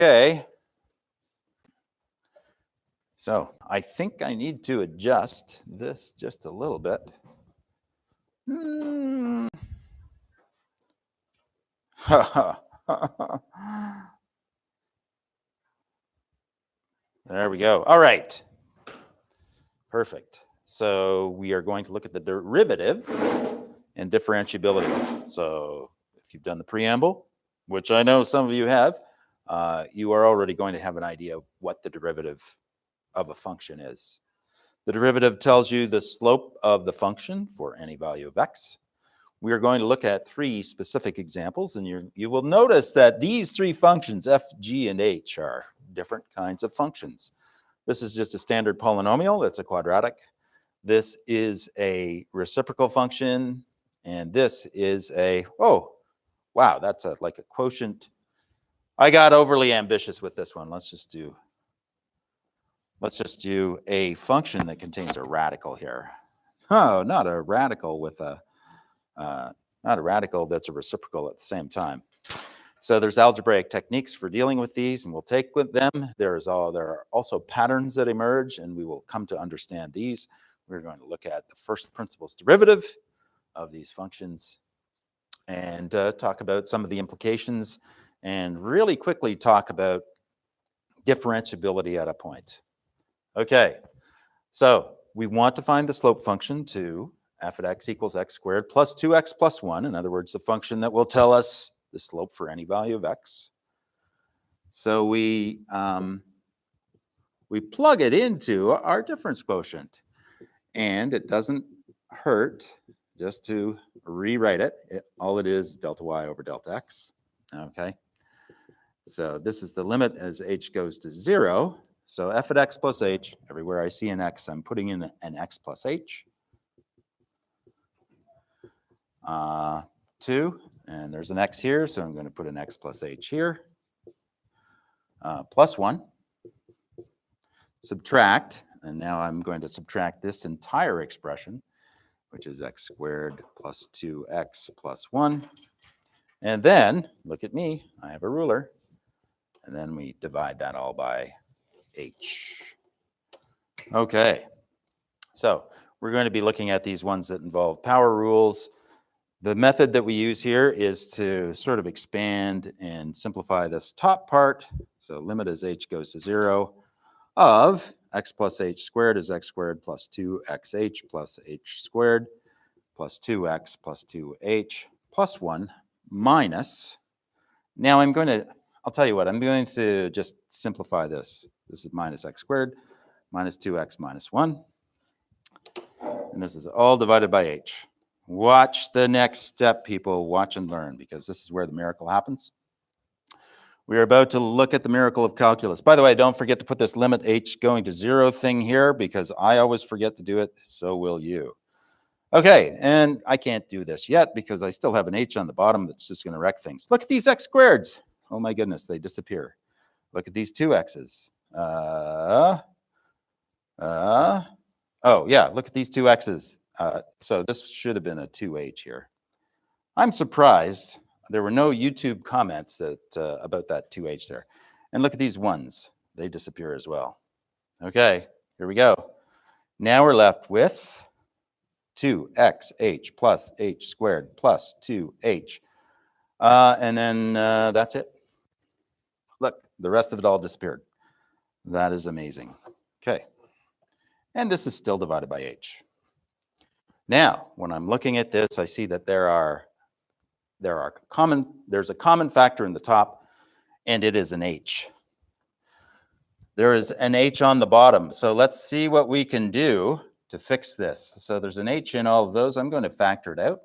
Okay. So I think I need to adjust this just a little bit. There we go. All right. Perfect. So we are going to look at the derivative and differentiability. So if you've done the preamble, which I know some of you have, you are already going to have an idea of what the derivative of a function is. The derivative tells you the slope of the function for any value of x. We are going to look at three specific examples, and you will notice that these three functions, f, g, and h, are different kinds of functions. This is just a standard polynomial. It's a quadratic. This is a reciprocal function, and this is a, oh, wow, that's like a quotient. I got overly ambitious with this one. Let's just do a function that contains a radical here. Oh, not a radical with a, not a radical that's a reciprocal at the same time. So there's algebraic techniques for dealing with these, and we'll take with them. There are also patterns that emerge, and we will come to understand these. We're going to look at the first principles derivative of these functions and talk about some of the implications and really quickly talk about differentiability at a point. Okay, so we want to find the slope function to f at x equals x squared plus 2x plus 1. In other words, the function that will tell us the slope for any value of x. So we plug it into our difference quotient. And it doesn't hurt just to rewrite it. All it is delta y over delta x. Okay. So this is the limit as h goes to 0. So f at x plus h, everywhere I see an x, I'm putting in an x plus h. 2, and there's an x here, so I'm going to put an x plus h here. Plus 1. Subtract, and now I'm going to subtract this entire expression, which is x squared plus 2x plus 1. And then, look at me, I have a ruler. And then we divide that all by h. Okay, so we're going to be looking at these ones that involve power rules. The method that we use here is to sort of expand and simplify this top part. So limit as h goes to 0 of x plus h squared is x squared plus 2xh plus h squared plus 2x plus 2h plus 1 minus. Now I'll tell you what, I'm going to just simplify this. This is minus x squared minus 2x minus 1. And this is all divided by h. Watch the next step, people. Watch and learn, because this is where the miracle happens. We are about to look at the miracle of calculus. By the way, don't forget to put this limit h going to 0 thing here, because I always forget to do it. So will you. Okay, and I can't do this yet because I still have an h on the bottom that's just going to wreck things. Look at these x squareds. Oh my goodness, they disappear. Look at these 2 x's. Oh yeah, look at these 2 x's. So this should have been a 2h here. I'm surprised there were no YouTube comments that about that 2h there. And look at these 1s. They disappear as well. Okay, here we go. Now we're left with 2xh plus h squared plus 2h. And then that's it. Look, the rest of it all disappeared. That is amazing. Okay. And this is still divided by h. Now, when I'm looking at this, I see that there's a common factor in the top, and it is an h. There is an h on the bottom. So let's see what we can do to fix this. So there's an h in all of those. I'm going to factor it out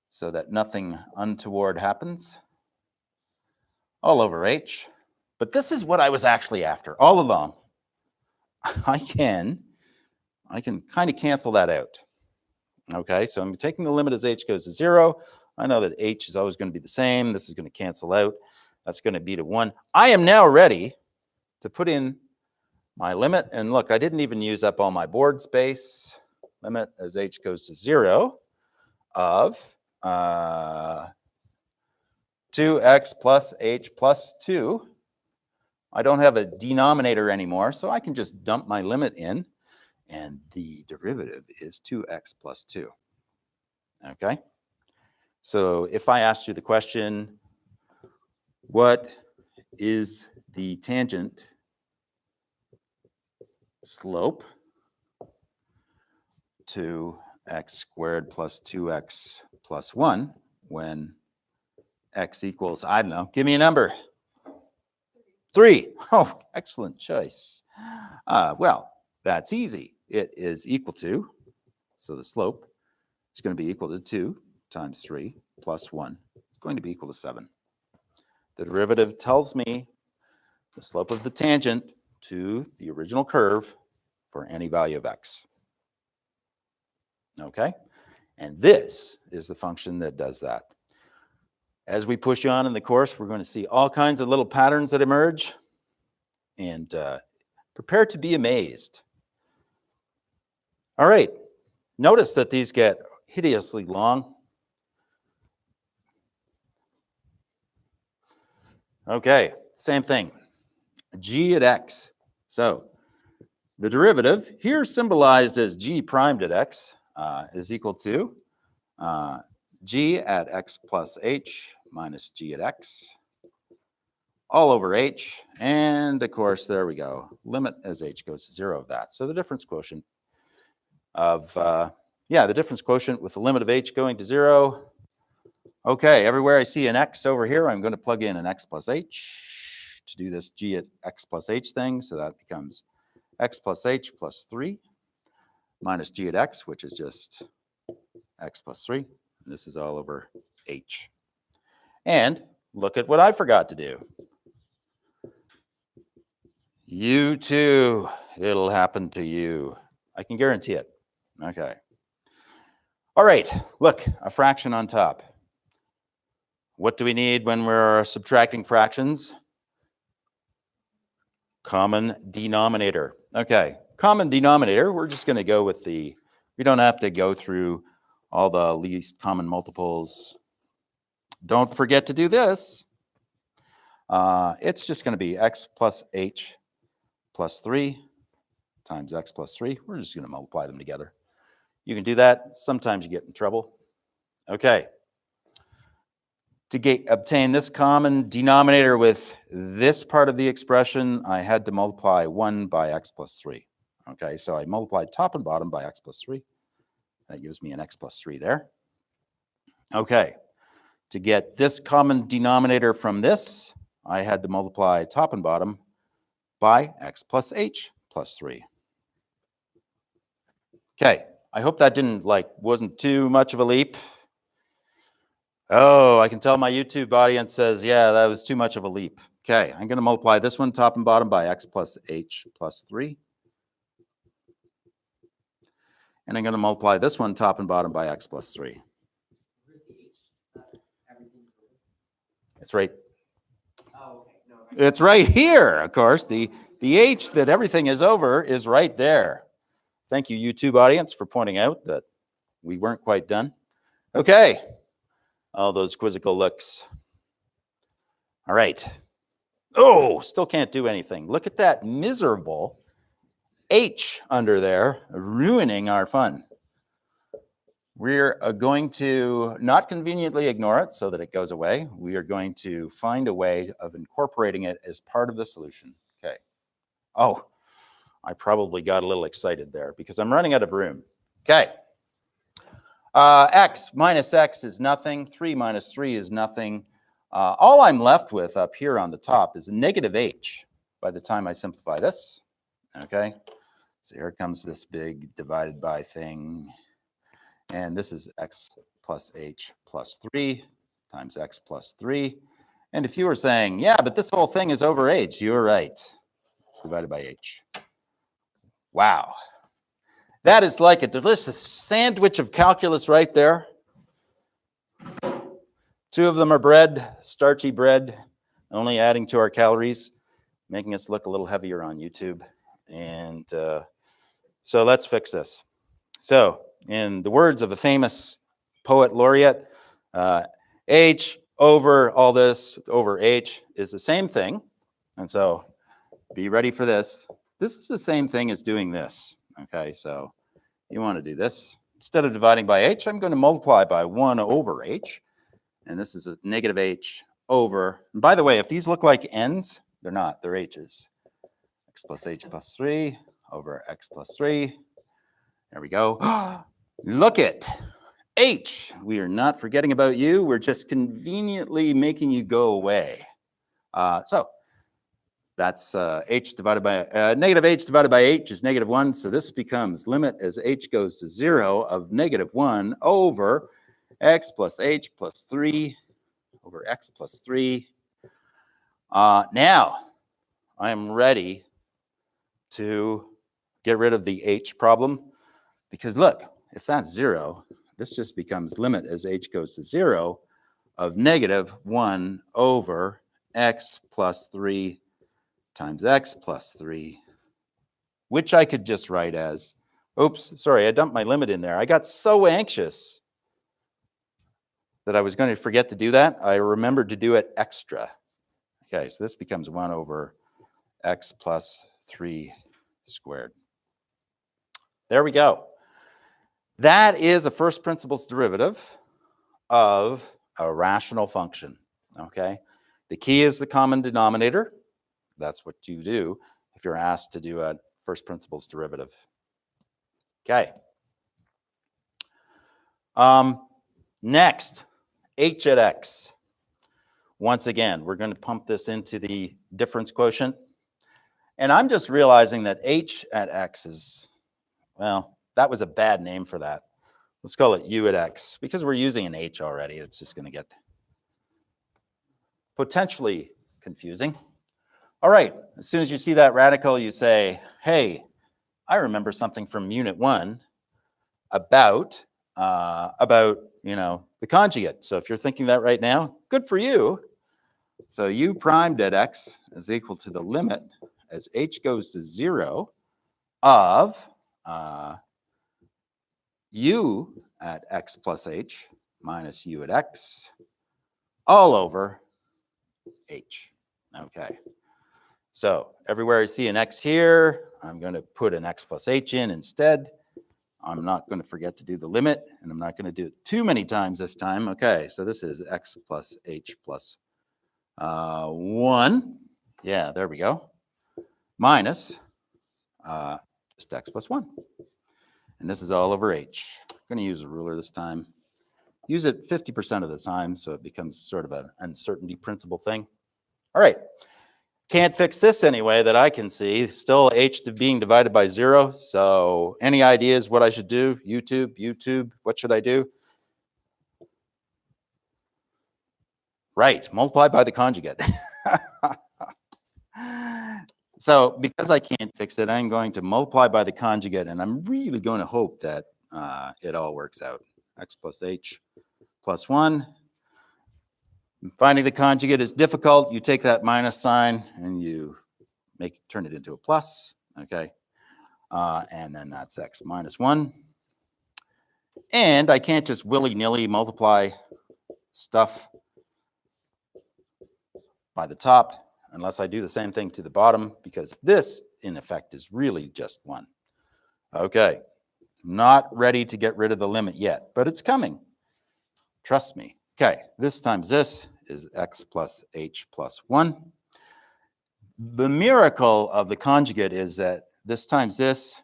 so that nothing untoward happens. All over h. But this is what I was actually after all along. I can kind of cancel that out. Okay, so I'm taking the limit as h goes to 0. I know that h is always going to be the same. This is going to cancel out. That's going to be to 1. I am now ready to put in my limit. And look, I didn't even use up all my board space. Limit as h goes to 0 of 2x plus h plus 2 I don't have a denominator anymore, so I can just dump my limit in, and the derivative is 2x plus 2. Okay? So if I asked you the question, what is the tangent slope to x squared plus 2x plus 1 when x equals, I don't know, give me a number. 3. Oh, excellent choice. Well, that's easy. It is equal to, so the slope is going to be equal to 2 times 3 plus 1. It's going to be equal to 7. The derivative tells me the slope of the tangent to the original curve for any value of x. Okay? And this is the function that does that. As we push on in the course, we're going to see all kinds of little patterns that emerge, and prepare to be amazed. All right, notice that these get hideously long. Okay, same thing, g at x. So the derivative, here symbolized as g primed at x, is equal to g at x plus h minus g at x all over h, and of course, there we go, limit as h goes to 0 of that. So the difference quotient of, the difference quotient with the limit of h going to 0. Okay, everywhere I see an x over here, I'm going to plug in an x plus h to do this g at x plus h thing, so that becomes x plus h plus 3 minus g at x, which is just x plus 3. And this is all over h. And look at what I forgot to do. You too, it'll happen to you. I can guarantee it. Okay. All right, look, a fraction on top. What do we need when we're subtracting fractions? Common denominator. Okay, common denominator, we're just going to go with we don't have to go through all the least common multiples. Don't forget to do this. It's just going to be x plus h plus 3 times x plus 3. We're just going to multiply them together. You can do that. Sometimes you get in trouble. Okay. To obtain this common denominator with this part of the expression, I had to multiply 1 by x plus 3. Okay, so I multiplied top and bottom by x plus 3. That gives me an x plus 3 there. Okay, to get this common denominator from this, I had to multiply top and bottom by x plus h plus 3. Okay, I hope that wasn't too much of a leap. Oh, I can tell my YouTube audience says, yeah, that was too much of a leap. Okay, I'm going to multiply this one top and bottom by x plus h plus 3. And I'm going to multiply this one top and bottom by x plus 3. Where's the h? It's right. Oh, okay. No, it's right here, of course. The h that everything is over is right there. Thank you, YouTube audience, for pointing out that we weren't quite done. Okay. All those quizzical looks. All right. Oh, still can't do anything. Look at that miserable h under there, ruining our fun. We're going to not conveniently ignore it so that it goes away. We are going to find a way of incorporating it as part of the solution. Okay. Oh, I probably got a little excited there because I'm running out of room. Okay. X minus x is nothing. 3 minus 3 is nothing. All I'm left with up here on the top is a negative h by the time I simplify this. Okay. So here comes this big divided by thing. And this is x plus h plus 3 times x plus 3. And if you were saying, yeah, but this whole thing is over h, you were right. It's divided by h. Wow. That is like a delicious sandwich of calculus right there. 2 of them are bread, starchy bread, only adding to our calories, making us look a little heavier on YouTube. And so let's fix this. So in the words of a famous poet laureate, h over all this over h is the same thing. And so be ready for this. This is the same thing as doing this. Okay, so you want to do this. Instead of dividing by h, I'm going to multiply by 1 over h. And this is a negative h over. And by the way, if these look like n's, they're not. They're h's. X plus h plus 3 over x plus 3. There we go. Look it. H. We are not forgetting about you. We're just conveniently making you go away. So that's h divided by negative h divided by h is negative 1. So this becomes limit as h goes to 0 of negative 1 over x plus h plus 3 over x plus 3. Now I am ready to get rid of the h problem, because look, if that's 0, this just becomes limit as h goes to 0 of negative 1 over x plus 3 times x plus 3, which I could just write as, oops, sorry, I dumped my limit in there. I got so anxious that I was going to forget to do that. I remembered to do it extra. Okay, so this becomes 1 over x plus 3 squared. There we go. That is a first principles derivative of a rational function, okay? The key is the common denominator. That's what you do if you're asked to do a first principles derivative. Okay. Next, h at x. Once again, we're going to pump this into the difference quotient. And I'm just realizing that h at x is, well, that was a bad name for that. Let's call it u at x, because we're using an h already. It's just going to get potentially confusing. All right, as soon as you see that radical, you say, hey, I remember something from unit 1 about the conjugate. So if you're thinking that right now, good for you. So u primed at x is equal to the limit as h goes to 0 of u at x plus h minus u at x all over h. Okay. So everywhere I see an x here, I'm going to put an x plus h in instead. I'm not going to forget to do the limit, and I'm not going to do it too many times this time. Okay, so this is x plus h plus 1. Yeah, there we go. Minus just x plus 1. And this is all over h. I'm going to use a ruler this time. Use it 50% of the time, so it becomes sort of an uncertainty principle thing. All right. Can't fix this anyway that I can see. Still h being divided by 0. So any ideas what I should do? YouTube, what should I do? Right, multiply by the conjugate. So because I can't fix it, I'm going to multiply by the conjugate, and I'm really going to hope that it all works out. X plus h plus 1. Finding the conjugate is difficult. You take that minus sign and you turn it into a plus, okay? And then that's x minus 1. And I can't just willy-nilly multiply stuff by the top unless I do the same thing to the bottom, because this, in effect, is really just 1. Okay, not ready to get rid of the limit yet, but it's coming. Trust me. Okay, this times this is x plus h plus 1. The miracle of the conjugate is that this times this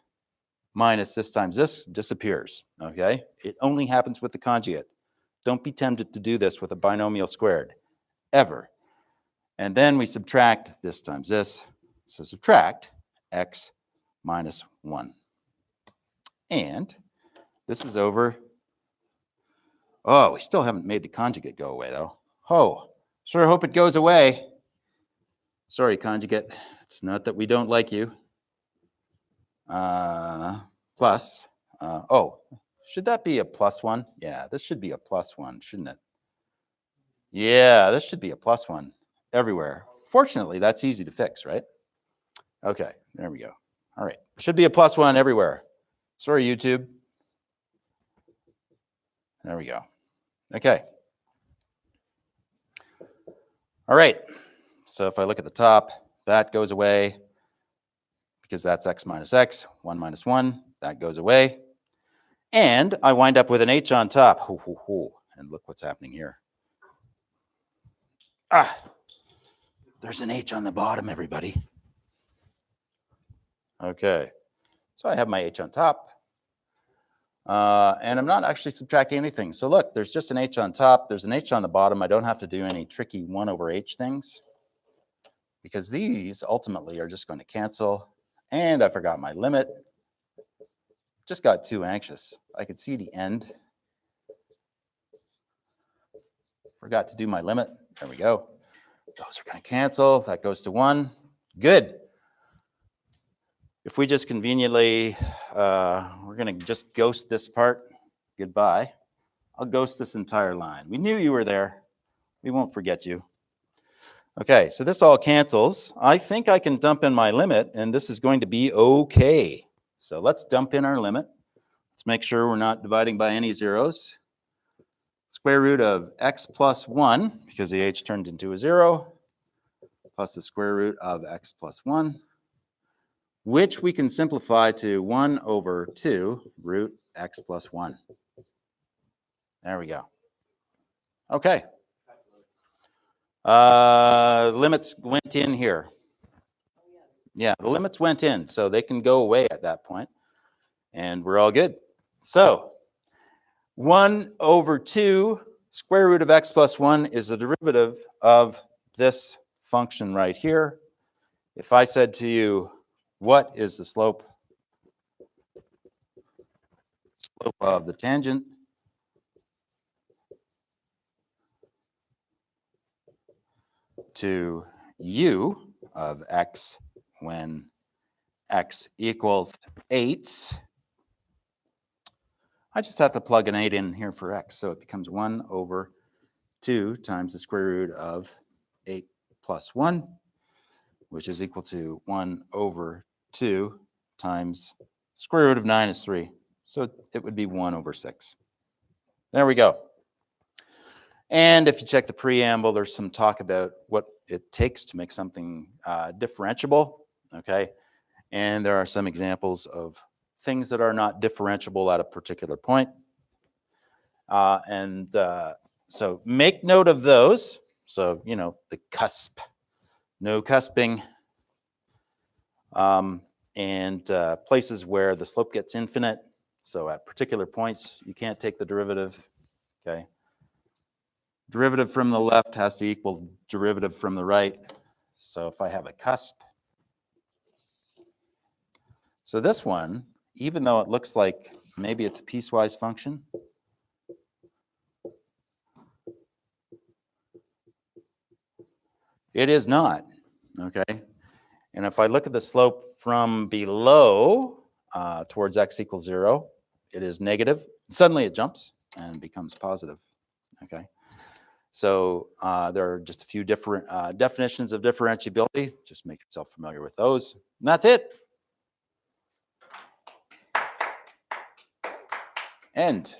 minus this times this disappears, okay? It only happens with the conjugate. Don't be tempted to do this with a binomial squared, ever. And then we subtract this times this. So subtract x minus 1. And this is over. Oh, we still haven't made the conjugate go away, though. Oh, sure hope it goes away. Sorry, conjugate. It's not that we don't like you. Plus, oh, should that be a plus 1? Yeah, this should be a plus 1, shouldn't it? Yeah, this should be a plus 1 everywhere. Fortunately, that's easy to fix, right? Okay, there we go. All right, should be a plus 1 everywhere. Sorry, YouTube. There we go. Okay. All right, so if I look at the top, that goes away. because that's x minus x, 1 minus 1, that goes away. And I wind up with an h on top. Hoo, hoo, hoo. And look what's happening here. Ah, there's an h on the bottom, everybody. Okay, so I have my h on top. And I'm not actually subtracting anything. So look, there's just an h on top. There's an h on the bottom. I don't have to do any tricky 1 over h things, because these ultimately are just going to cancel. And I forgot my limit. Just got too anxious. I could see the end. Forgot to do my limit. There we go. Those are going to cancel. That goes to 1. Good. If we just conveniently, we're going to just ghost this part. Goodbye. I'll ghost this entire line. We knew you were there. We won't forget you. Okay, so this all cancels. I think I can dump in my limit, and this is going to be okay. So let's dump in our limit. Let's make sure we're not dividing by any zeros. Square root of x plus 1, because the h turned into a 0, plus the square root of x plus 1, which we can simplify to 1 over 2 root x plus 1. There we go. Okay. Limits went in here. Yeah, the limits went in, so they can go away at that point, and we're all good. So 1 over 2 square root of x plus 1 is the derivative of this function right here. If I said to you, what is the slope of the tangent to u of x when x equals 8, I just have to plug an 8 in here for x. So it becomes 1 over 2 times the square root of 8 plus 1, which is equal to 1 over 2 times square root of 9 is 3. So it would be 1 over 6. There we go. And if you check the preamble, there's some talk about what it takes to make something differentiable, okay? And there are some examples of things that are not differentiable at a particular point. So make note of those. So, you know, the cusp, no cusping, and places where the slope gets infinite. So at particular points, you can't take the derivative, okay? Derivative from the left has to equal derivative from the right. So if I have a cusp, so this one, even though it looks like maybe it's a piecewise function, it is not, okay? And if I look at the slope from below towards x equals 0, it is negative. Suddenly it jumps and becomes positive, okay? So there are just a few different definitions of differentiability. Just make yourself familiar with those. And that's it. End.